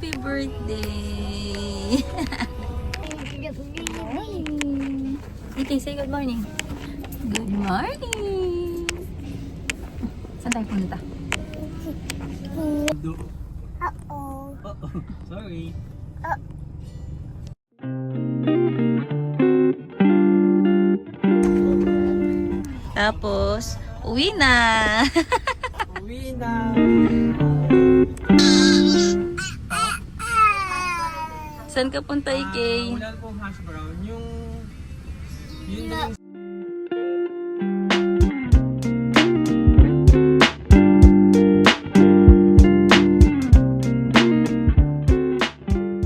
Happy birthday! Good morning! Iti, say good morning. Good morning! Saan tayo punta? Uh-oh. Sorry. Tapos, uwi na! Uwi na. Saan ka punta, Ikay? Wala pong hash brown. Yun na.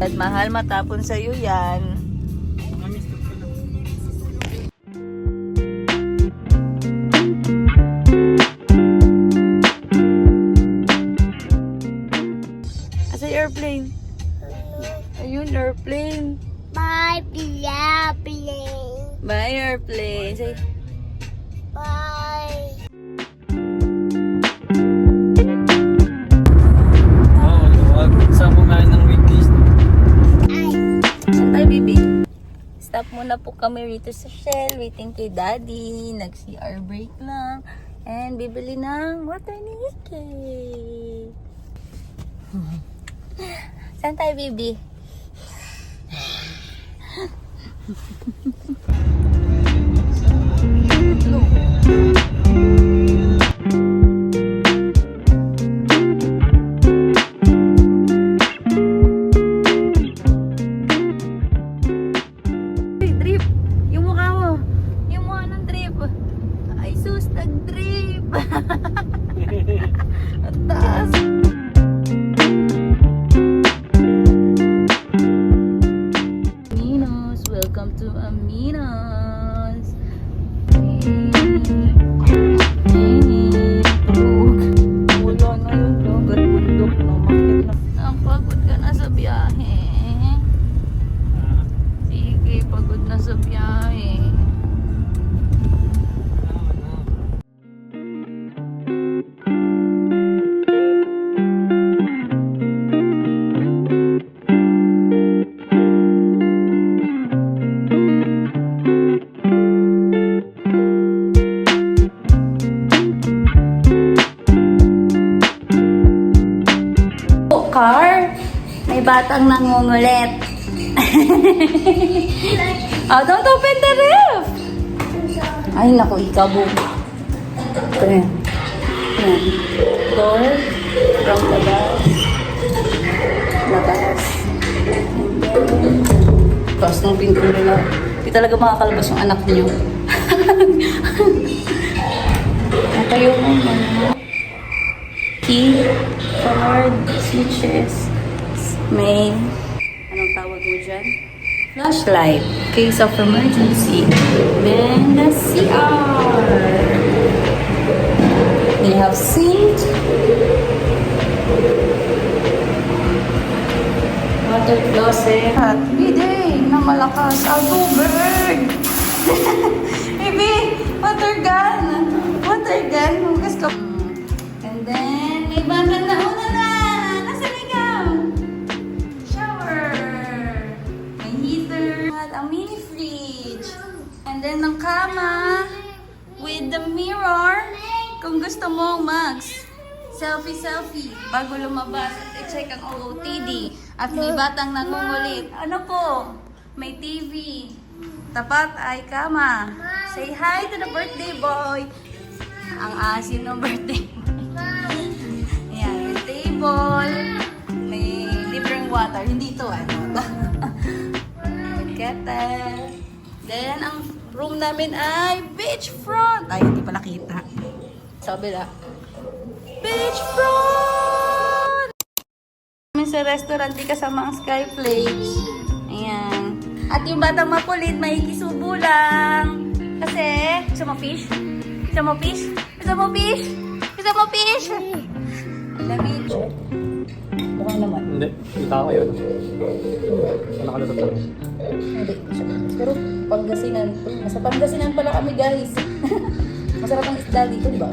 At mahal matapon sa'yo yan. Mamiss ko pala. Asa yung airplane? Ayun, airplane. Bye, plane. Bye, airplane. Say, Bye. Wag sa kumain ng weekdays. saan tayo, baby? Stop muna po kami rito sa Shell. Waiting kay Daddy. Nag-CR break lang. And bibili ng water ni Ikay. Saan tayo, baby? Drip! Yung mukha mo! Yung mukha ng drip! Ay sus, nag-drip! Ang taas! Aminos! Welcome to Aminos! Tulog! Wala na yun. Dagat bundok na. Makit na. Napagod ka na sa biyahe. Sige, pagod na sa biyahe. Car, may batang nangungulit. Oh, don't open the roof! Ay, naku, ikabo. Ayan. Ayan. Door from the labas. Labas. Tapos ng pintura nila. Hindi talaga makakalabas yung anak niyo. Natayo mo muna. Key, forward, switches. May, anong tawag mo dyan? Flashlight, case of emergency. Then the CR. We have sink. Water closet. At bidet na malakas. Algo bird. Baby, water gun. Water gun. Hugas ka. And then, may batang nauna na. Nasaan ikaw? Shower. May heater. At a mini fridge. And then, ang kama. With the mirror. Kung gusto mo, Max. Selfie. Bago lumabas at i-check ang OOTD. At may batang nangungulit. Ano po? May TV. Tapat ay kama. Say hi to the birthday boy. Ang asim ng birthday boy. Ayan, may table. May libreng water. Hindi to, ano. Kettle. Then, ang room namin ay beachfront. Ay, hindi pala kita. Sabi na. Beachfront! Sa restaurant, di kasama ang Skyflakes. Ayan. At yung batang makulit, may kisubo lang. Kasi, gusto mo fish? Gusto mo fish? Gusto mo fish? Gusto mo fish? Ang lamig. Mukhang naman. Hindi. Kita ko yun. Nakalusot lang. Hindi. Pero Pangasinan. Nasa Pangasinan pala kami, guys. Masarap ang isda dito, di ba?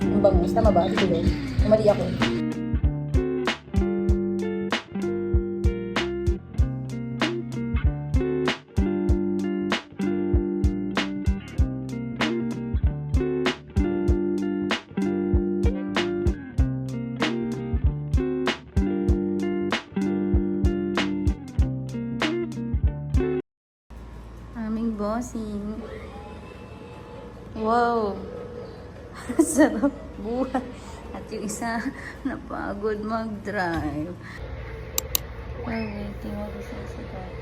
Ang bangus. Tama ba? Dito yun. Mali ako. crossing. Wow! Sarap buhay. At yung isa, napagod mag-drive. Waiting mo kasi sa bata.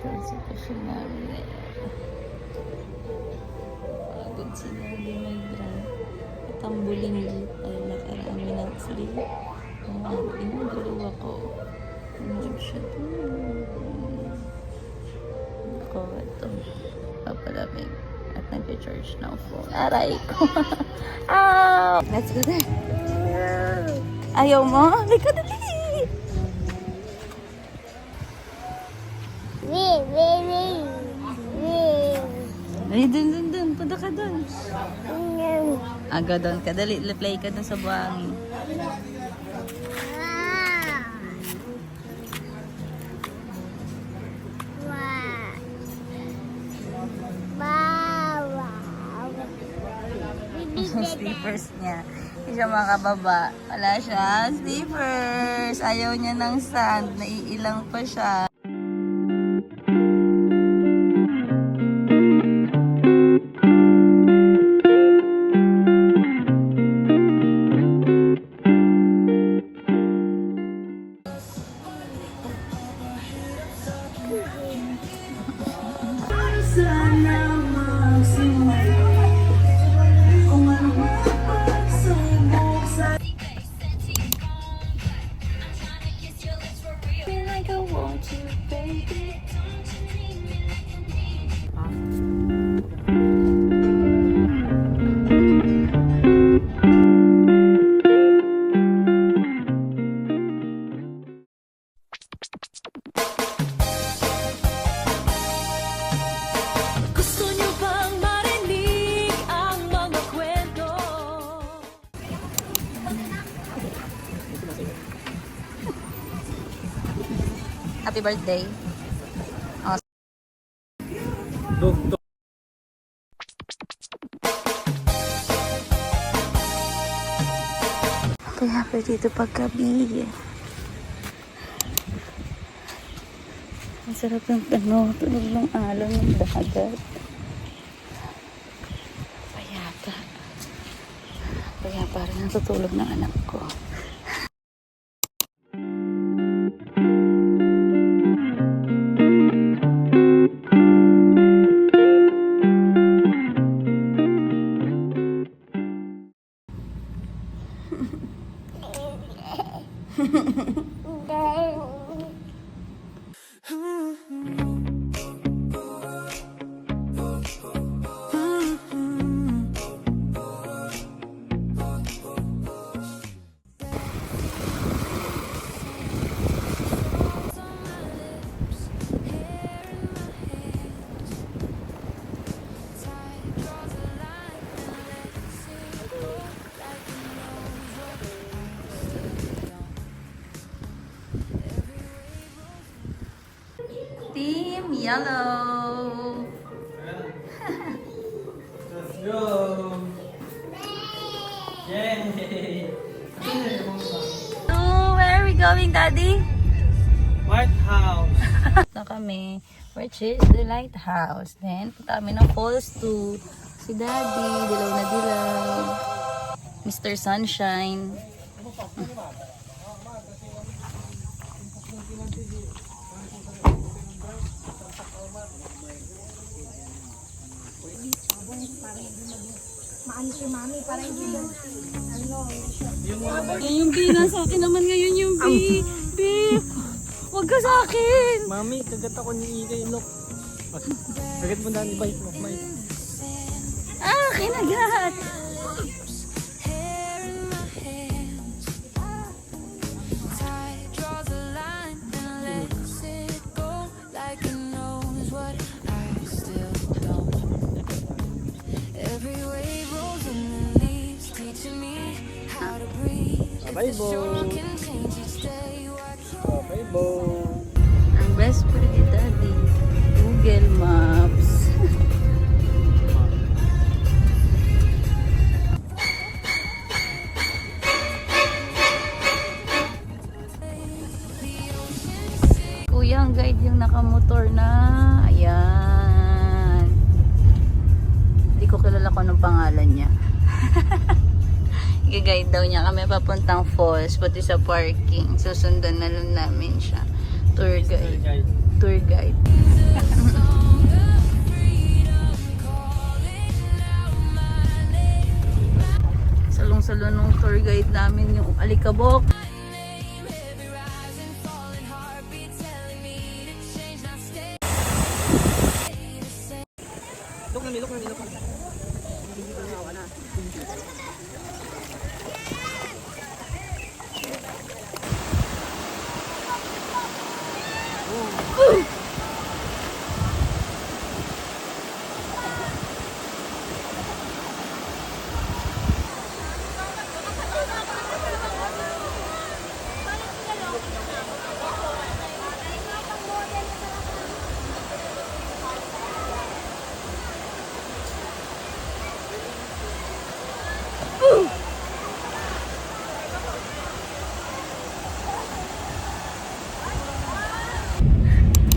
Kasi pa siya namin. Pagod sila, hindi mag-drive. At ang bulinggit ay nakarami ng sleep. Inagalaw ako. Inag siya doon. Ako, ito. Papalamig. At nag-charge ng phone. Aray ko. Ow! Let's go there. Ayaw mo? Liko, dali! Ay, dun. Punta ka dun. Aga doon ka. Dali, play ka dun sa buhangin. Yung slippers niya. Hindi siya makababa. Wala siya. Slippers. Ayaw niya ng sand. Naiilang pa siya. Gusto niyo bang marinig ang mga kwento? Happy birthday. Dog. Kaya pa dito paggabi. Ang sarap ng tunog ng alon ng dagat. Payapa. Kaya parang natutulog ng anak ko. Team Yellow. Let's go! Yay! So, where are we going, Daddy? White House! Na kami, which is the lighthouse. Then, punta kami ng falls to si Daddy. Dilaw na dilaw. Mr. Sunshine. Yung B, nasa akin naman ngayon yung B. B, huwag ka sa akin. Mami, kagat ako ni Igay, look. Kagat mo na ni Bite, look, Bite. Ah, kinagat. Bye, Bo! Bye, Bo! Ang best friend ni Daddy, Google Maps. Kuya, ang guide yung nakamotor na. Ayan. kung anong pangalan niya. I-guide daw niya kami papuntang falls, pati sa parking. Susundan na lang namin siya. Tour guide. Tour guide. Salong-salo nung tour guide namin yung alikabok. Look na.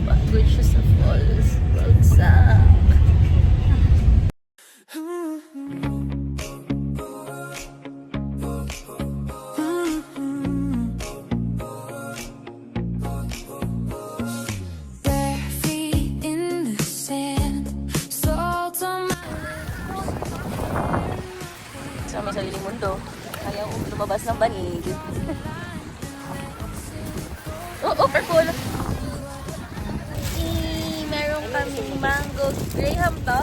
Pagod siya sa falls. Bagsak. Bare feet in the sand, salt on my Sa may sariling mundo. Ayaw lumabas ng banig. Oh, purple. Meron kaming mango. Graham to?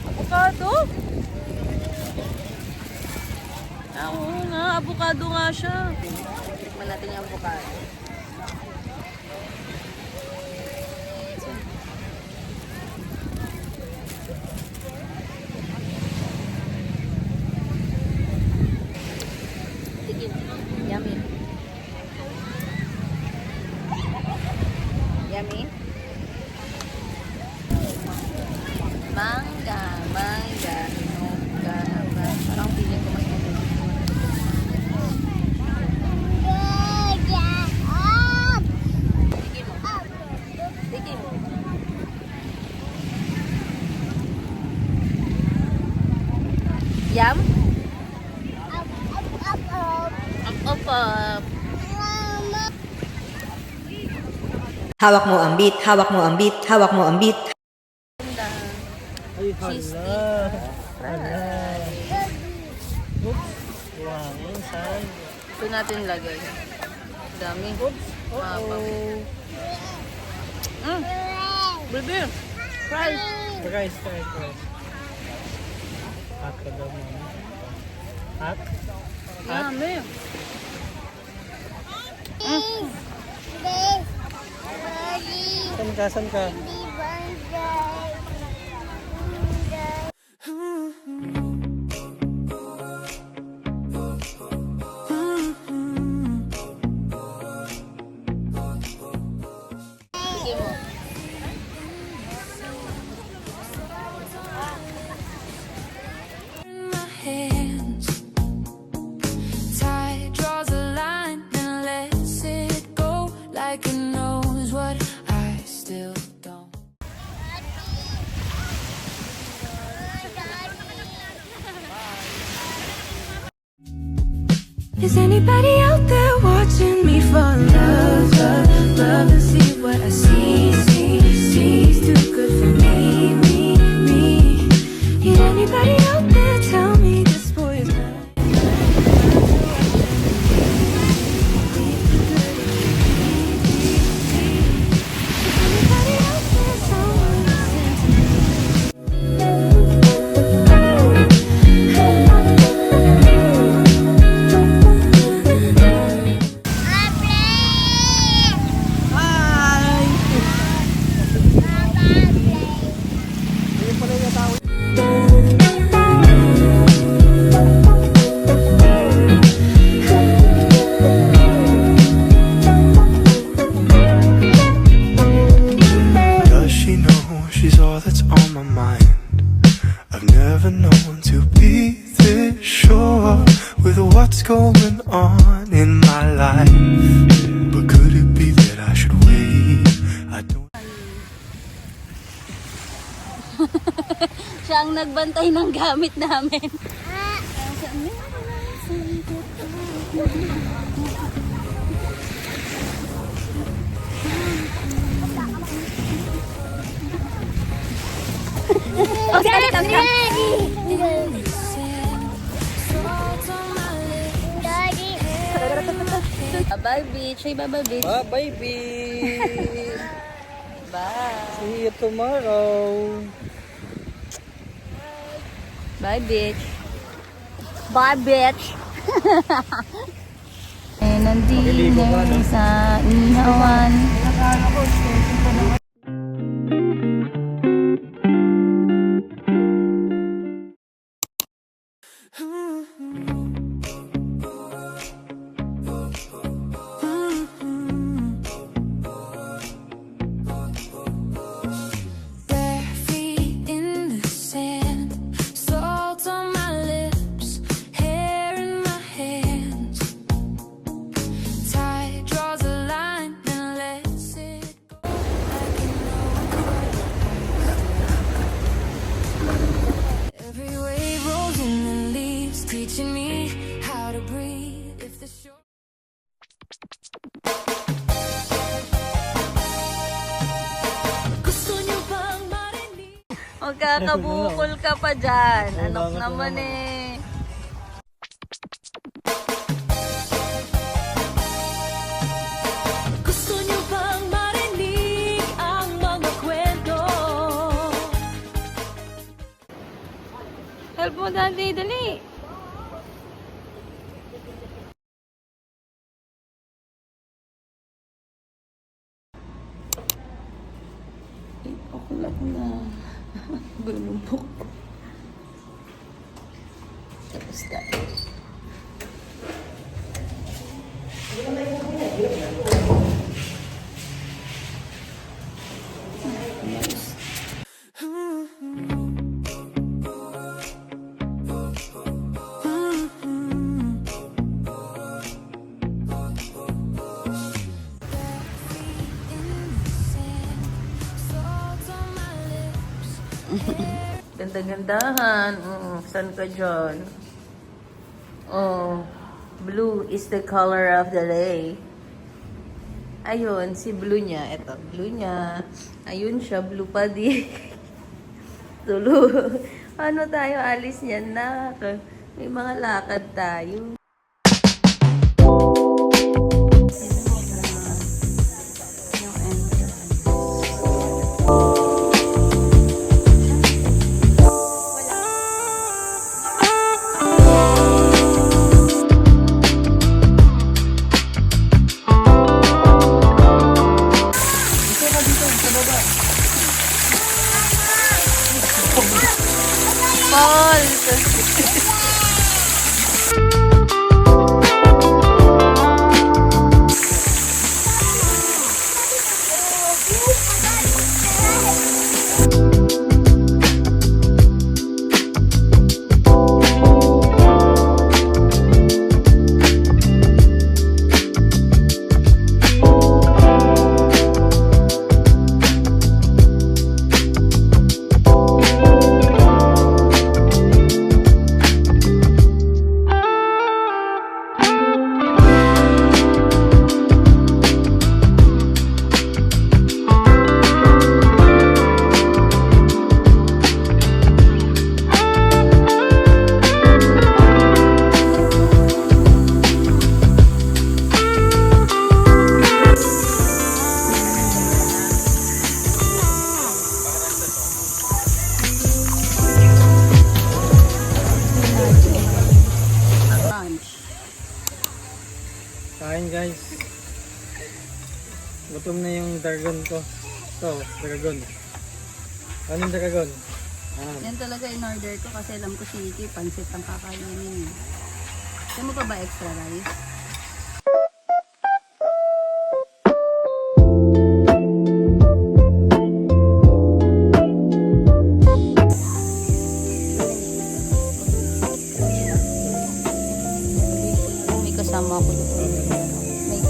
Avocado? Oo nga, avocado nga siya. Tikman natin yung avocado. Tigil. Yummy. Yummy. Mangga. Parang feeling ko mas mabuti. Tigil mo. Yum? Up. Hawak mo ang beat, hawak mo ang beat, hawak mo ang beat. Ay, Cheese hala. Oops. Wow, saan? Ito natin lagay. Dami. Baby. Fries. Guys. Hot ka daw mo. Hot? Dami. Saan ka? Sige mo. in my hands. Tide draws a line and lets it go like it knows what I still don't. Is anybody out there watching me fall in love and see what I see? It's too good for me. Did anybody out there tell me this boy is mine? Anybody out there someone listen to me? Does she know she's all that's on my mind? I've never known to be this sure with what's going on in my life. But could it be that I should wait? I don't. Siya ang nagbantay ng gamit namin. Oh, Daddy! Daddy! Bye, beach. Say bye, beach. Bye, baby. Bye. See you tomorrow. Bye, bitch. Bye, bitch. Makiligo ka, no? sa ihawan. Bare feet in the sand, salt on my lips, hair in my hands. Tide draws a line and lets it go. I can know every wave rolls in the leaves, teaching me how to breathe. If the shore gusto niyo bang marinig? Magkakabukol ka pa dyan. Oo, Anak bakit naman naman? eh. Gusto niyo bang marinig ang mga kwento? Help mo, Daddy. Dali. Ako lang na. Bulumbok. Tapos na. Ganda-gandahan. Saan ka dyan? Oh, blue is the color of the day. Ayun, si blue niya. Ito, blue niya. Ayun siya, blue pa di. Tulo. Paano tayo alis niyan na? May mga lakad tayo. Yung entrance. Kain guys. Gutom na yung dragon ko. Ito, dragon. Anong dragon? Yan talaga in order ko kasi alam ko si Iki, pansit ang kakainin niya. Gusto mo pa ba extra rice? May kasama ko doon. May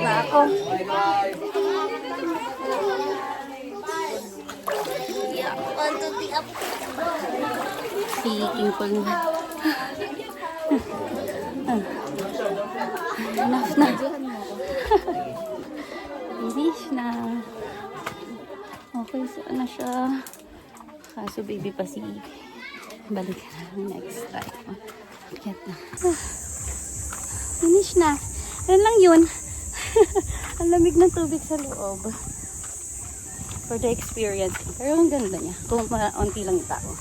Ako. Speaking po na. Enough na. Finish na. Okay, so na siya. Kaso baby pa si balik na next time. Get na. Finish na. Yan lang yun. Ang lamig ng tubig sa loob. For the experience. Pero ang ganda niya. Kung maunti lang yung tao.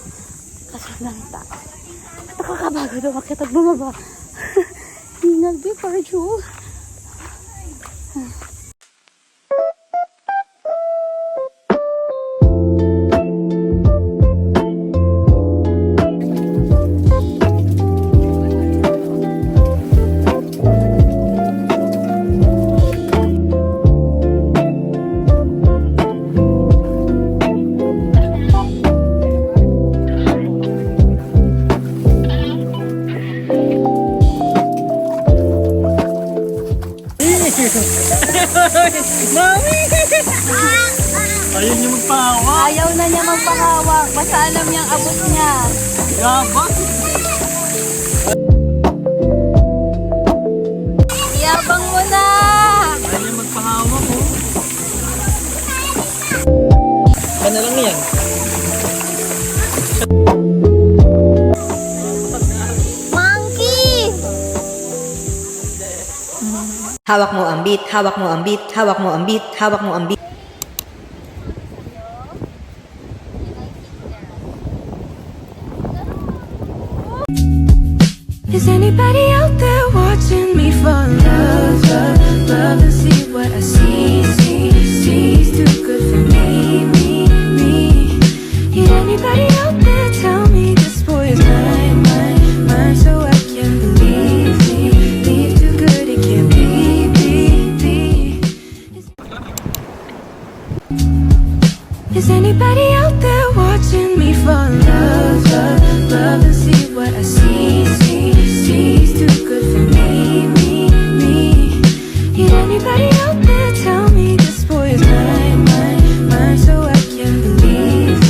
Kasi lang yung tao. Nakakabago daw makita at bumaba. Hingal before Jewel. Mami! Ayaw niya magpahawak. Ayaw na niya magpahawak. Basta alam niyang abot niya. Yabang. Yabang mo na! Ayaw niya magpahawak, oh. Ano lang yan? Monkey! Hawak mo ang beat, hawak mo ang beat, hawak mo ang beat, hawak mo ang beat. Is anybody out there watching me fall in love, love, love and see what I see, see, too good for me, me. Did anybody out there tell me this boy is mine, mine, so I can believe, too good it can't be, Is anybody out there watching me fall in love, love, love and see what I see, too good for me, me. Did anybody out there tell me this boy is mine, mine, so I can believe,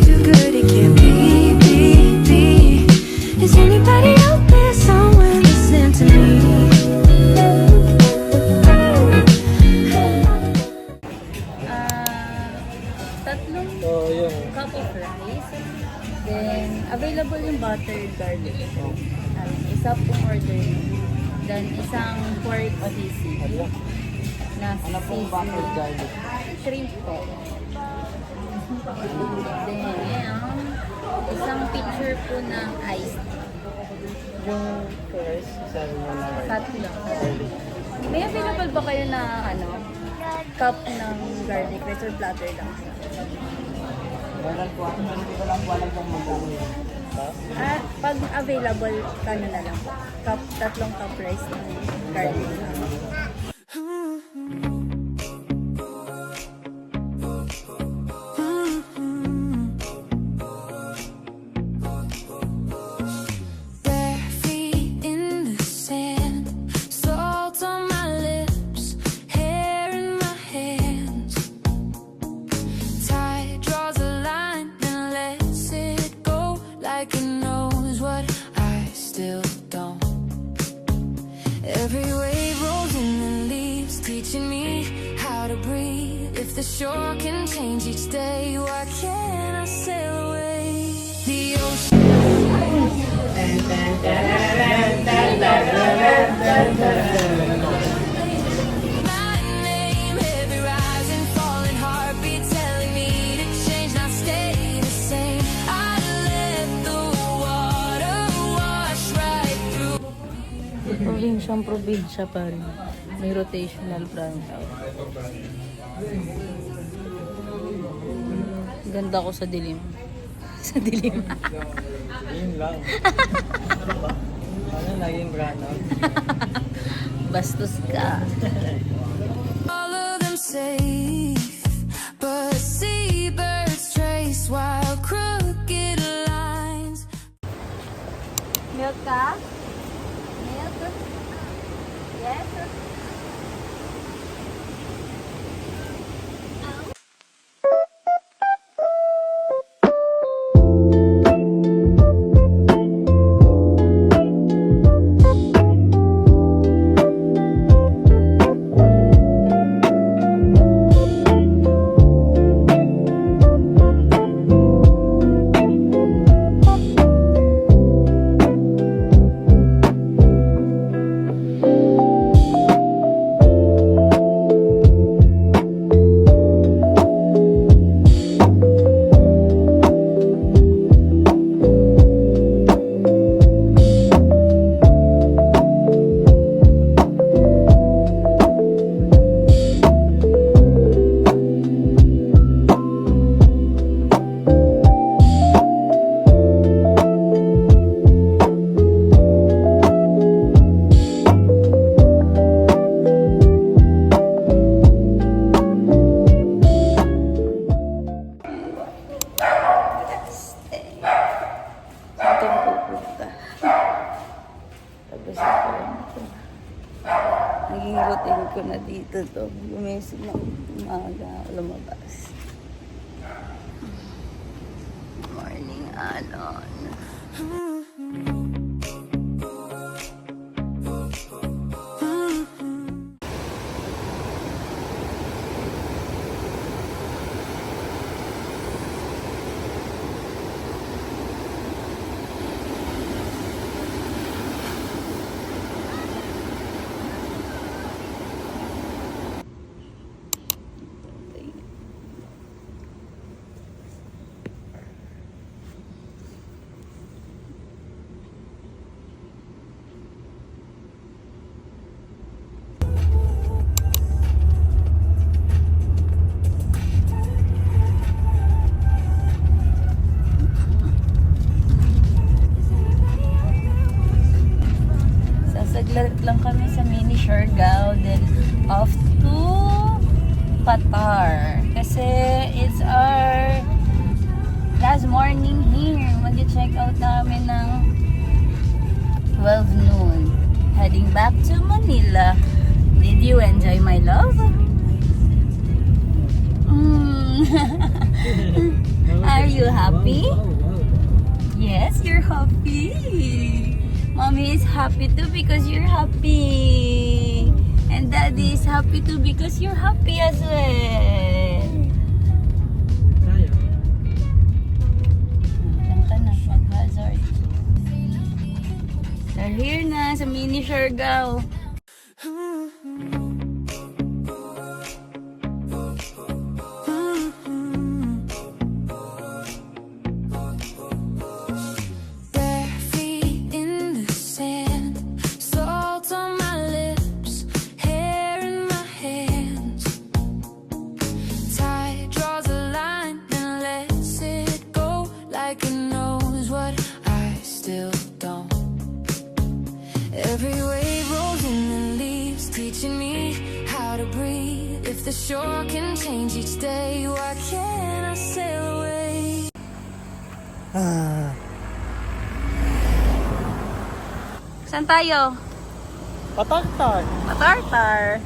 too good it can't be. Is anybody out there somewhere listening to me? Tatlong Oh, yun. cup of rice. Then, available yung buttered garlic. Isa pong order. Then, isang pork sisig. Na Ano pong buttered garlic? Shrimp po. Then, isang pitcher po ng iced. Yung first, sabi mo na right. Tatlo. May available ba kayo na cup ng garlic rice or platter lang? Meron po ako. Hindi ko lang po alam kung magkano yun. Pag available, kano na lang? Tatlong cup rice ng garlic lang. Bare feet in the sand, salt on my lips, hair in my hands. Tide draws a line and lets it go like it knows what I still don't. Every wave rolls in and leaves, teaching me how to breathe. If the shore can change each day, why can't I sail away? The ocean. My name, every rising, falling heartbeat telling me to change, not stay the same. I let the water wash right through. Probinsya pa rin. May rotational branch out. Ganda ko sa dilim. Sa dilim. Yun lang. Ano naging brand out? Bastos ka. All of them say safe, but seabirds trace wild crooked lines. Milk ka? Milk? Yes? Ito pupunta. Tapos ako ito. Naging routine ko na dito to. Gumising na umaga lumabas. Morning alon. Sasaglit lang kami sa mini Siargao, then off to Qatar. Kasi it's our last morning here. Mag-check out namin ng 12 noon. Heading back to Manila. Did you enjoy my love? Are you happy? Yes, you're happy. Mommy is happy too because you're happy. And Daddy is happy too because you're happy as well. Tayo. Diyan ka na, mag-hazard. We're here na sa mini Siargao. Bare feet in the sand, salt on my lips, hair in my hands. Tide draws a line and lets it go, like it knows what I still don't. Every wave rolls in and leaves, teaching me how to breathe. If the shore can change each day, why can't I sail away? Saan tayo? Patartar. Patartar.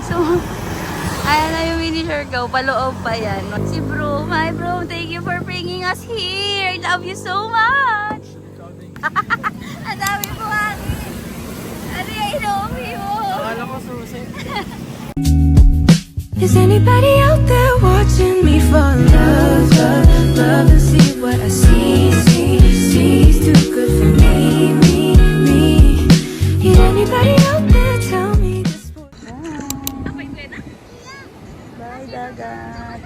So, ayan na yung mini Siargao. Paloob pa yan. Si bro, my bro, thank you for bringing us here. I love you so much. Ang dami po akin. Ano yung inuwi mo? Akala ko susi. Is anybody out there watching me fall in love, love, love and see what I see, see, is too good for me, me. Is anybody out there tell me this for Bye, dagat.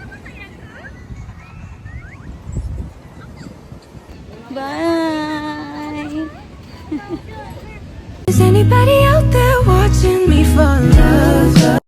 Bye. Is anybody out there